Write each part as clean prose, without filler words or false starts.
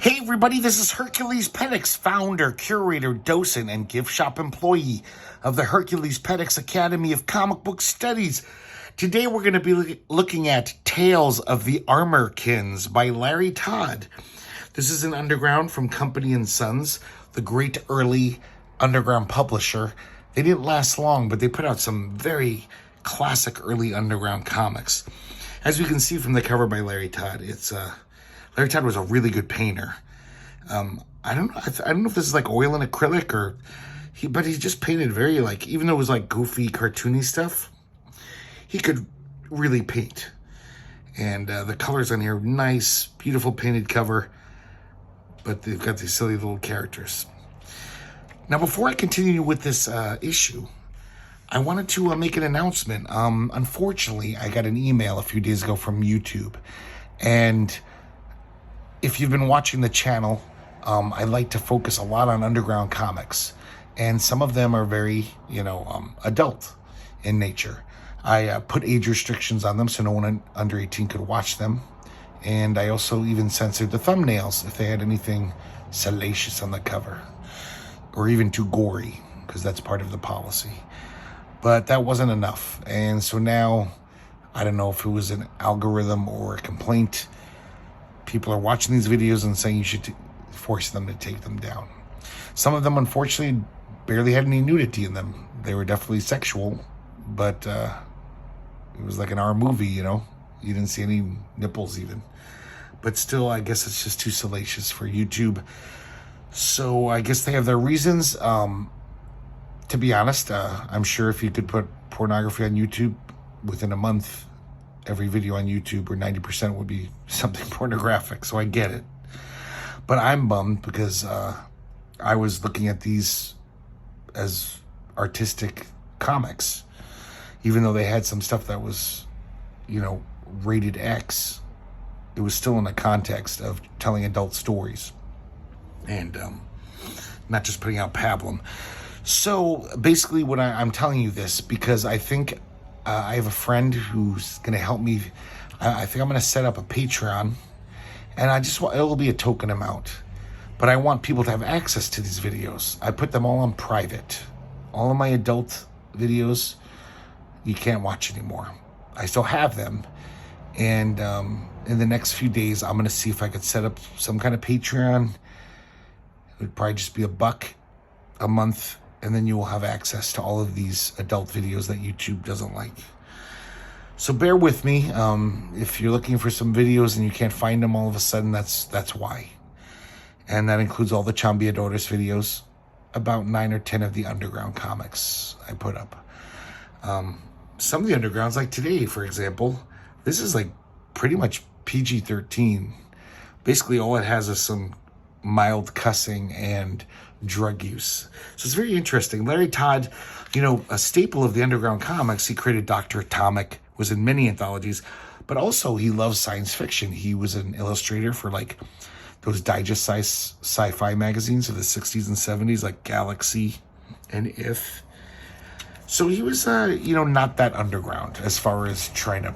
Hey everybody, this is herculespetix, founder, curator, docent, and gift shop employee of the herculespetix Academy of Comic Book Studies. Today we're going to be looking at Tales of the Armorkins by Larry Todd. This is an underground from Company & Sons, the great early underground publisher. They didn't last long, but they put out some very classic early underground comics. As we can see from the cover by Larry Todd, Larry Todd was a really good painter. I don't know if this is like oil and acrylic but he just painted very even though it was like goofy, cartoony stuff, he could really paint. And the colors on here, nice, beautiful painted cover, but they've got these silly little characters. Now, before I continue with this issue, I wanted to make an announcement. Unfortunately, I got an email a few days ago from YouTube, and if you've been watching the channel, I like to focus a lot on underground comics, and some of them are very, adult in nature. I put age restrictions on them so no one under 18 could watch them, and I also even censored the thumbnails if they had anything salacious on the cover, or even too gory, because that's part of the policy. But that wasn't enough, and so now, I don't know if it was an algorithm or a complaint, people are watching these videos and saying you should force them to take them down. Some of them, unfortunately, barely had any nudity in them. They were definitely sexual, but it was like an R movie, You didn't see any nipples even. But still, I guess it's just too salacious for YouTube. So I guess they have their reasons. To be honest, I'm sure if you could put pornography on YouTube within a month, every video on YouTube, or 90% would be something pornographic, so I get it. But I'm bummed because I was looking at these as artistic comics, even though they had some stuff that was, rated X. It was still in the context of telling adult stories and not just putting out pablum. So basically what I'm telling you this because I think I have a friend who's going to help me. I think I'm going to set up a Patreon, and it'll be a token amount, but I want people to have access to these videos. I put them all on private. All of my adult videos, you can't watch anymore. I still have them, and in the next few days, I'm going to see if I could set up some kind of Patreon. It would probably just be $1 a month, and then you will have access to all of these adult videos that YouTube doesn't like. So bear with me. If you're looking for some videos and you can't find them all of a sudden, that's why. And that includes all the Chambeadores videos, about 9 or 10 of the underground comics I put up. Some of the undergrounds, like today, for example, this is pretty much PG-13. Basically, all it has is some mild cussing and drug use. So it's very interesting. Larry Todd, a staple of the underground comics, he created Dr. Atomic, was in many anthologies, but also he loves science fiction. He was an illustrator for those digest-sized sci-fi magazines of the 60s and 70s, like Galaxy and If. So he was, not that underground as far as trying to,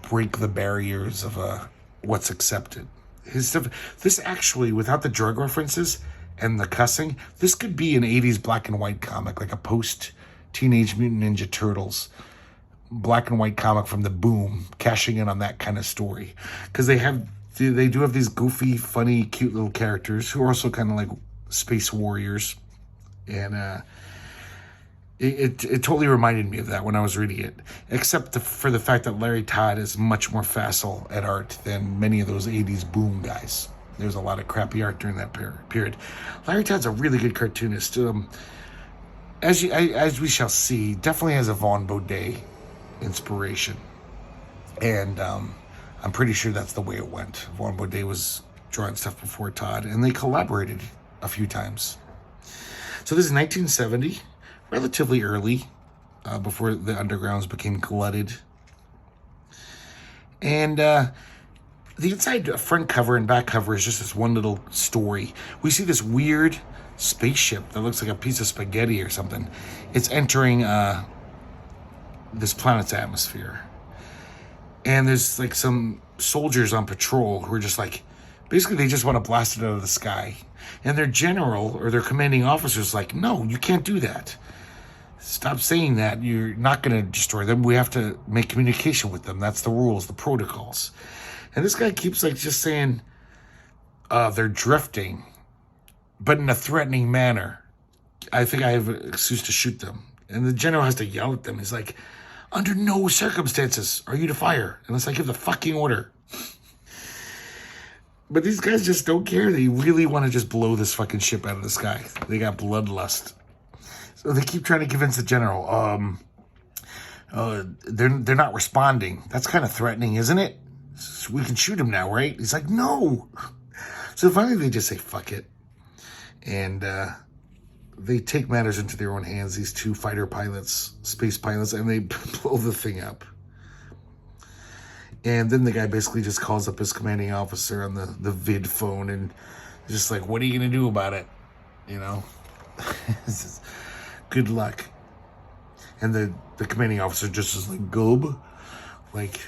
break the barriers of what's accepted. His stuff, this actually, without the drug references and the cussing, this could be an 80s black and white comic, like a post-Teenage Mutant Ninja Turtles black and white comic from the Boom, cashing in on that kind of story. Because they do have these goofy, funny, cute little characters who are also kind of like space warriors. And it totally reminded me of that when I was reading it, except for the fact that Larry Todd is much more facile at art than many of those 80s Boom guys. There's a lot of crappy art during that period. Larry Todd's a really good cartoonist. As we shall see, definitely has a Blvd inspiration. And I'm pretty sure that's the way it went. Blvd was drawing stuff before Todd, and they collaborated a few times. So this is 1970. Relatively early, before the undergrounds became glutted. And the inside front cover and back cover is just this one little story. We see this weird spaceship that looks like a piece of spaghetti or something. It's entering this planet's atmosphere. And there's some soldiers on patrol who are just like, basically they just want to blast it out of the sky. And their general or their commanding officer is like, no, you can't do that. Stop saying that. You're not going to destroy them. We have to make communication with them. That's the rules, the protocols. And this guy keeps like just saying they're drifting, but in a threatening manner. I think I have an excuse to shoot them. And the general has to yell at them. He's like, under no circumstances are you to fire unless I give the fucking order. But these guys just don't care. They really want to just blow this fucking ship out of the sky. They got bloodlust. So they keep trying to convince the general, they're not responding. That's kind of threatening, isn't it? So we can shoot him now, right? He's like, no. So finally they just say, fuck it. And they take matters into their own hands, these two fighter pilots, space pilots, and they blow the thing up. And then the guy basically just calls up his commanding officer on the vid phone and just like, what are you going to do about it? You know? Good luck. And the commanding officer just is like, gub. Like,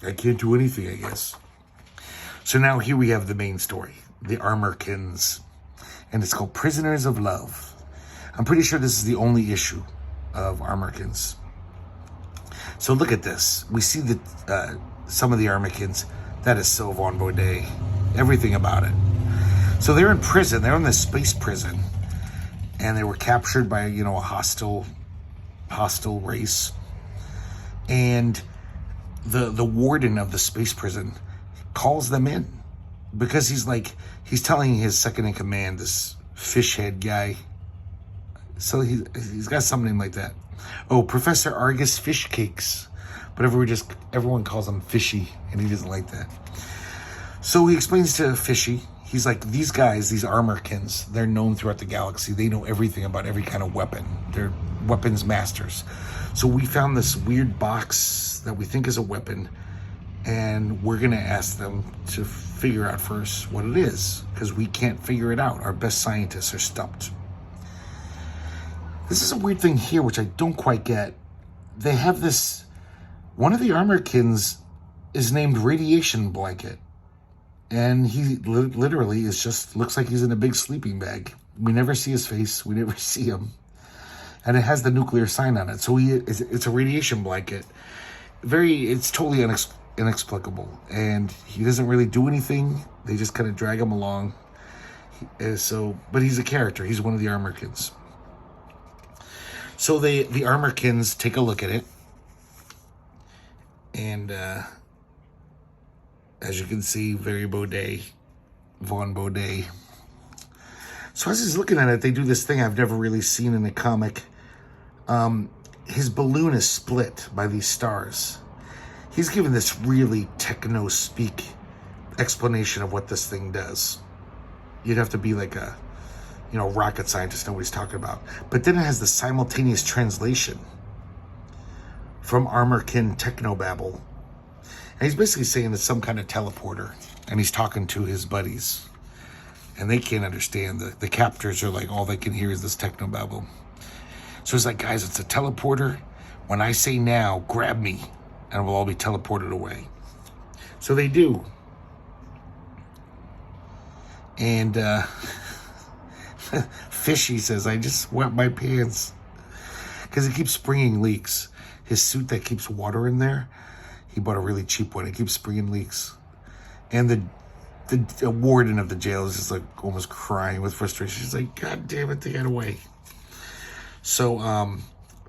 I can't do anything, I guess. So now here we have the main story. The Armorkins. And it's called Prisoners of Love. I'm pretty sure this is the only issue of Armorkins. So look at this. We see that some of the Armorkins, that is so Blvd. Everything about it. So they're in prison. They're in this space prison. And they were captured by, you know, a hostile race. And the warden of the space prison calls them in. Because he's telling his second in command, this fish head guy. So he's got some name like that. Oh, Professor Argus Fish Cakes. But everyone calls him Fishy, and he doesn't like that. So he explains to Fishy, he's like, these guys, these Armorkins, they're known throughout the galaxy. They know everything about every kind of weapon. They're weapons masters. So we found this weird box that we think is a weapon, and we're going to ask them to figure out first what it is, because we can't figure it out. Our best scientists are stumped. This is a weird thing here, which I don't quite get. They have this, one of the Armorkins is named Radiation Blanket. And he literally is just, looks like he's in a big sleeping bag. We never see his face. We never see him. And it has the nuclear sign on it. So it's a radiation blanket. It's totally inexplicable. And he doesn't really do anything. They just kind of drag him along. But he's a character. He's one of the Armorkins. So the Armorkins take a look at it. And as you can see, very Blvd. So as he's looking at it, they do this thing I've never really seen in a comic. His balloon is split by these stars. He's given this really techno-speak explanation of what this thing does. You'd have to be like a, rocket scientist, know what he's talking about. But then it has the simultaneous translation from Armorkin technobabble. And he's basically saying it's some kind of teleporter. And he's talking to his buddies. And they can't understand. The captors are like, all they can hear is this technobabble. So he's like, guys, it's a teleporter. When I say now, grab me. And we'll all be teleported away. So they do. And Fishy says, I just wet my pants. Because he keeps springing leaks. His suit that keeps water in there, he bought a really cheap one. It keeps springing leaks. And the warden of the jail is just like almost crying with frustration. She's like, God damn it, they got away. So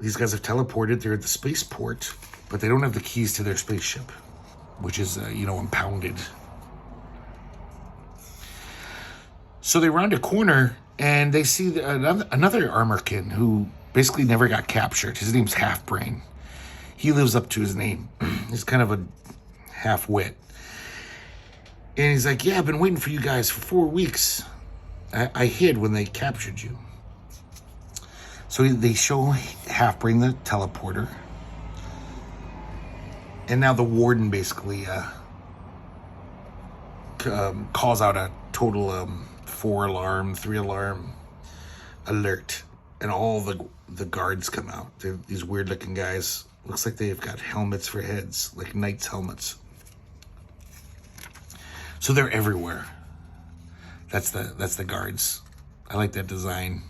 these guys have teleported. They're at the spaceport, but they don't have the keys to their spaceship, which is, impounded. So they round a corner and they see another Armorkin who basically never got captured. His name's Half-Brain. He lives up to his name. He's kind of a half-wit. And he's like, yeah, I've been waiting for you guys for 4 weeks. I hid when they captured you. So they show Half-Brain the teleporter. And now the warden basically calls out a total 4-alarm, 3-alarm alert. And all the guards come out. They're these weird-looking guys. Looks like they've got helmets for heads, like knights' helmets. So they're everywhere. That's the guards. I like that design.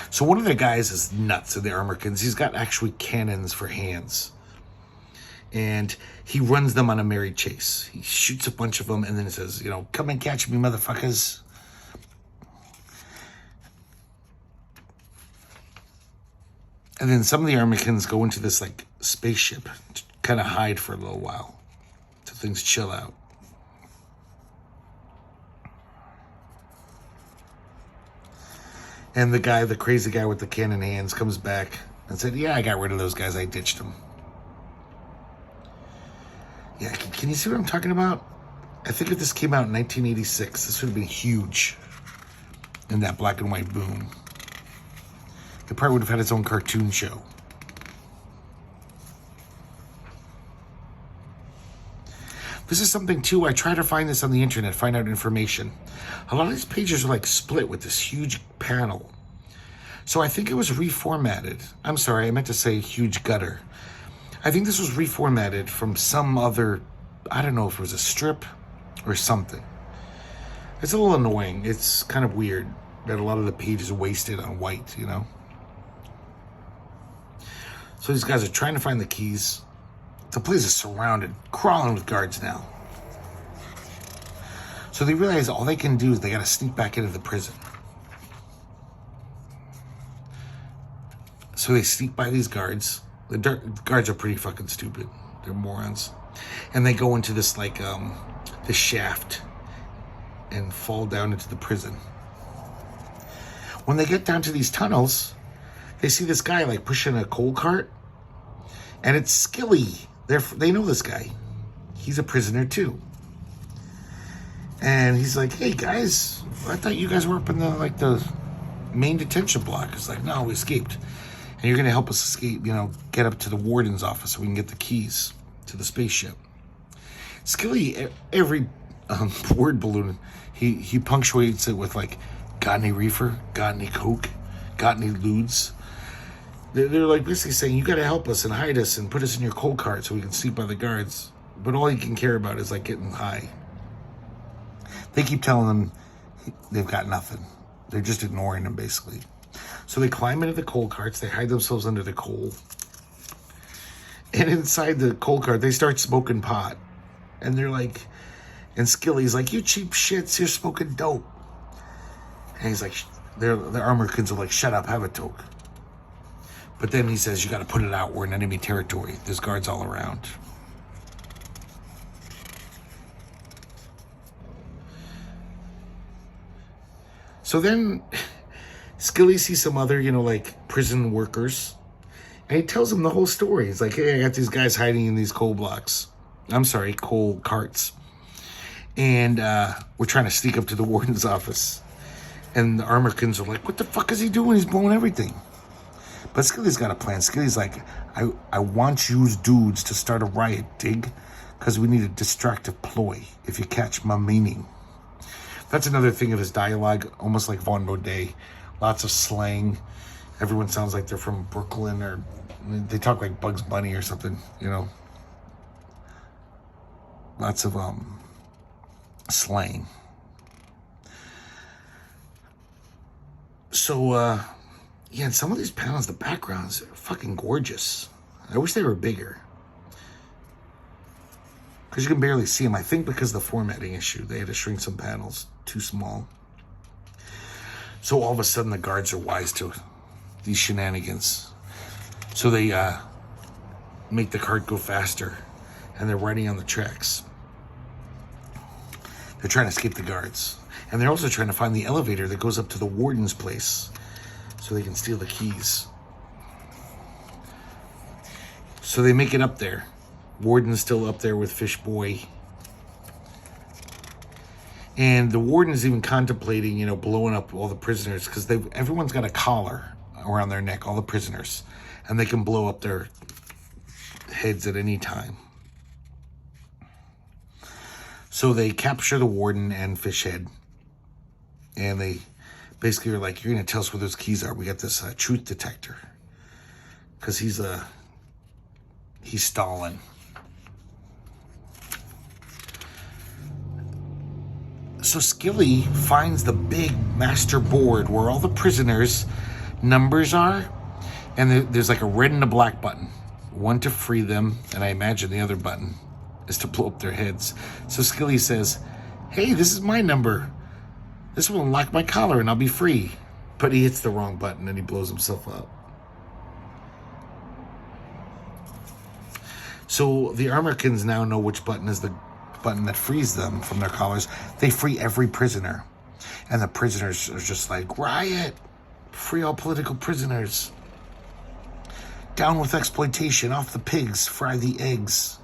So one of the guys is nuts in the Armorkins. He's got actually cannons for hands. And he runs them on a merry chase. He shoots a bunch of them and then he says, you know, come and catch me, motherfuckers. And then some of the Armorkins go into this, like, spaceship to kind of hide for a little while. So things chill out. And the guy, the crazy guy with the cannon hands, comes back and said, yeah, I got rid of those guys. I ditched them. Yeah, can you see what I'm talking about? I think if this came out in 1986, this would have been huge in that black and white boom. It probably would have had its own cartoon show. This is something, too, I try to find this on the internet, find out information. A lot of these pages are, like, split with this huge panel. So I think it was reformatted. I'm sorry, I meant to say huge gutter. I think this was reformatted from some other, I don't know if it was a strip or something. It's a little annoying. It's kind of weird that a lot of the pages are wasted on white, you know? So these guys are trying to find the keys. The place is surrounded, crawling with guards now. So they realize all they can do is they got to sneak back into the prison. So they sneak by these guards. The guards are pretty fucking stupid. They're morons. And they go into this, like, this shaft and fall down into the prison. When they get down to these tunnels, they see this guy, like, pushing a coal cart. And it's Skilly. They know this guy. He's a prisoner, too. And he's like, hey, guys, I thought you guys were up in the main detention block. It's like, no, we escaped. And you're going to help us escape, you know, get up to the warden's office so we can get the keys to the spaceship. Skilly, every word balloon, he punctuates it with, like, got any reefer? Got any coke? Got any lewds? They're like basically saying, you got to help us and hide us and put us in your coal cart so we can sleep by the guards. But all he can care about is, like, getting high. They keep telling them they've got nothing. They're just ignoring him, basically. So they climb into the coal carts. They hide themselves under the coal. And inside the coal cart, they start smoking pot. And they're like, and Skilly's like, you cheap shits, you're smoking dope. And he's like, the Armorkins are like, shut up, have a toke. But then he says, you got to put it out. We're in enemy territory. There's guards all around. So then Skilly sees some other, you know, like prison workers. And he tells them the whole story. He's like, hey, I got these guys hiding in these coal carts. And we're trying to sneak up to the warden's office. And the Armorkins are like, what the fuck is he doing? He's blowing everything. But Skilly's got a plan. Skilly's like, I want you dudes to start a riot, dig? Because we need a distractive ploy, if you catch my meaning. That's another thing of his dialogue, almost like Von Baudet. Lots of slang. Everyone sounds like they're from Brooklyn, or they talk like Bugs Bunny or something, you know. Lots of slang. So, yeah, and some of these panels, the backgrounds are fucking gorgeous. I wish they were bigger. Because you can barely see them. I think because of the formatting issue, they had to shrink some panels. Too small. So all of a sudden, the guards are wise to these shenanigans. So they make the cart go faster. And they're riding on the tracks. They're trying to escape the guards. And they're also trying to find the elevator that goes up to the warden's place, so they can steal the keys. So they make it up there. Warden's still up there with Fish Boy. And the warden's even contemplating, you know, blowing up all the prisoners, because everyone's got a collar around their neck, all the prisoners. And they can blow up their heads at any time. So they capture the warden and Fishhead. And they basically are like, you're going to tell us where those keys are. We got this truth detector. Because he's Stalin. So Skilly finds the big master board where all the prisoners' numbers are, and there's like a red and a black button. One to free them, and I imagine the other button is to blow up their heads. So Skilly says, hey, this is my number. This will unlock my collar and I'll be free. But he hits the wrong button and he blows himself up. So the Armorkins now know which button is the button that frees them from their collars. They free every prisoner. And the prisoners are just like, riot! Free all political prisoners. Down with exploitation, off the pigs, fry the eggs.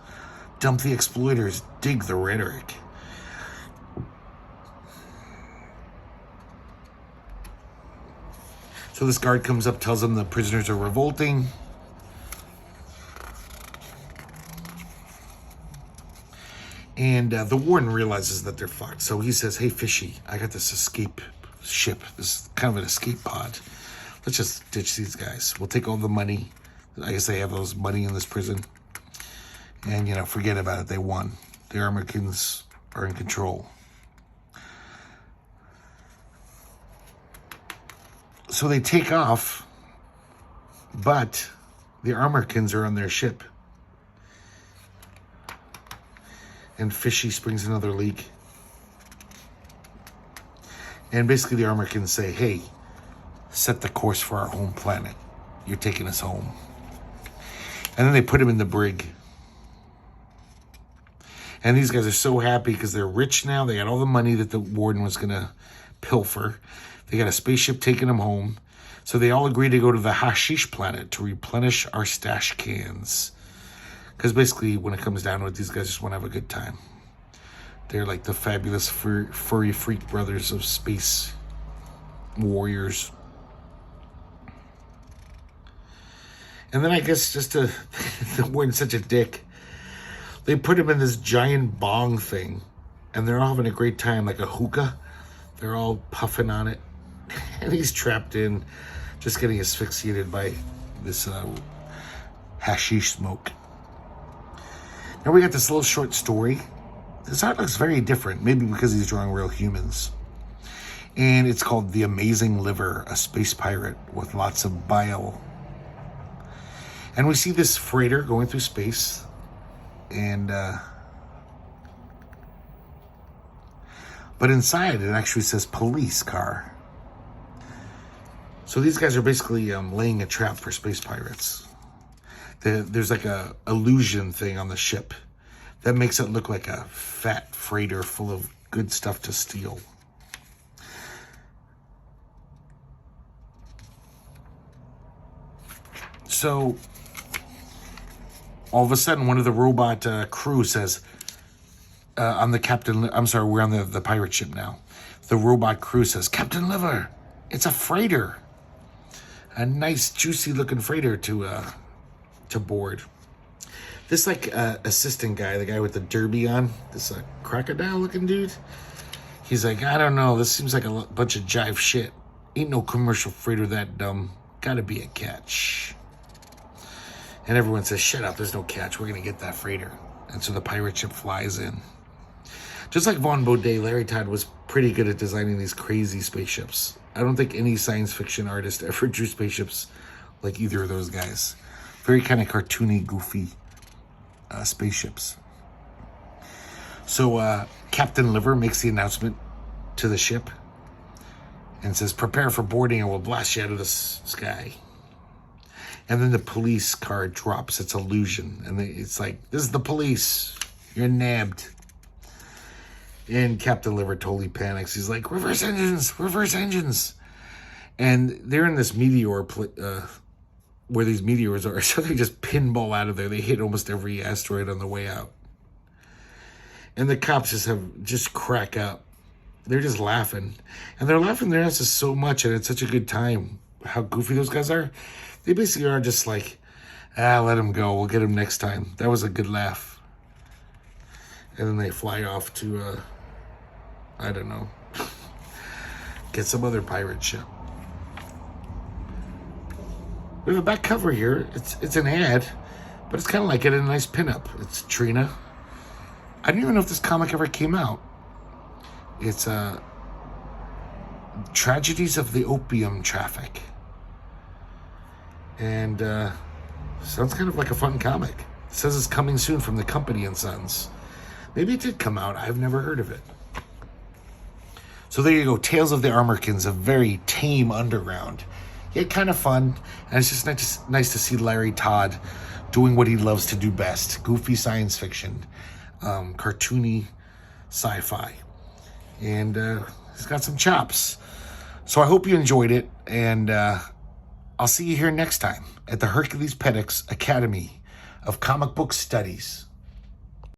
Dump the exploiters, dig the rhetoric. So this guard comes up, tells them the prisoners are revolting. And the warden realizes that they're fucked. So he says, hey, Fishy, I got this escape ship. This is kind of an escape pod. Let's just ditch these guys. We'll take all the money. I guess they have those money in this prison. And, you know, forget about it. They won. The Armorkins are in control. So they take off, but the Armorkins are on their ship. And Fishy springs another leak. And basically the Armorkins say, hey, set the course for our home planet. You're taking us home. And then they put him in the brig. And these guys are so happy because they're rich now. They got all the money that the warden was going to pilfer. They got a spaceship taking them home. So they all agree to go to the hashish planet to replenish our stash cans. Because basically, when it comes down to it, these guys just want to have a good time. They're like the fabulous furry freak brothers of space warriors. And then I guess just to, the warden's such a dick, they put him in this giant bong thing. And they're all having a great time, like a hookah. They're all puffing on it. And he's trapped in, just getting asphyxiated by this hashish smoke. Now we got this little short story. This art looks very different, maybe because he's drawing real humans. And it's called The Amazing Liver, a space pirate with lots of bile. And we see this freighter going through space. And, but inside it actually says police car. So these guys are basically laying a trap for space pirates. There's like a illusion thing on the ship that makes it look like a fat freighter full of good stuff to steal. So all of a sudden, one of the robot crew says, on the captain, I'm sorry, we're on the pirate ship now. The robot crew says, Captain Liver, it's a freighter. A nice, juicy looking freighter to board. This assistant guy, the guy with the derby on, this crocodile looking dude, he's like, I don't know, this seems like a bunch of jive shit. Ain't no commercial freighter that dumb. Gotta be a catch. And everyone says, shut up, there's no catch. We're gonna get that freighter. And so the pirate ship flies in. Just like Von Baudet, Larry Todd was pretty good at designing these crazy spaceships. I don't think any science fiction artist ever drew spaceships like either of those guys. Very kind of cartoony, goofy spaceships. So Captain Liver makes the announcement to the ship and says, prepare for boarding or we'll blast you out of the sky. And then the police car drops its illusion. And it's like, this is the police. You're nabbed. And Captain Liver totally panics. He's like, reverse engines, reverse engines. And they're in this meteor, where these meteors are. So they just pinball out of there. They hit almost every asteroid on the way out. And the cops just crack up. They're just laughing. And they're laughing their asses so much, and it's such a good time. How goofy those guys are. They basically are just like, let him go. We'll get him next time. That was a good laugh. And then they fly off to, I don't know, get some other pirate ship. We have a back cover here. It's an ad, but it's kind of like it in a nice pinup. It's Trina. I don't even know if this comic ever came out. It's Tragedies of the Opium Traffic. And sounds kind of like a fun comic. It says it's coming soon from the Company and Sons. Maybe it did come out. I've never heard of it. So there you go. Tales of the Armorkins, a very tame underground. Yet kind of fun. And it's just nice to see Larry Todd doing what he loves to do best. Goofy science fiction. Cartoony sci-fi. And he's got some chops. So I hope you enjoyed it. And I'll see you here next time at the Herculespetix Academy of Comic Book Studies.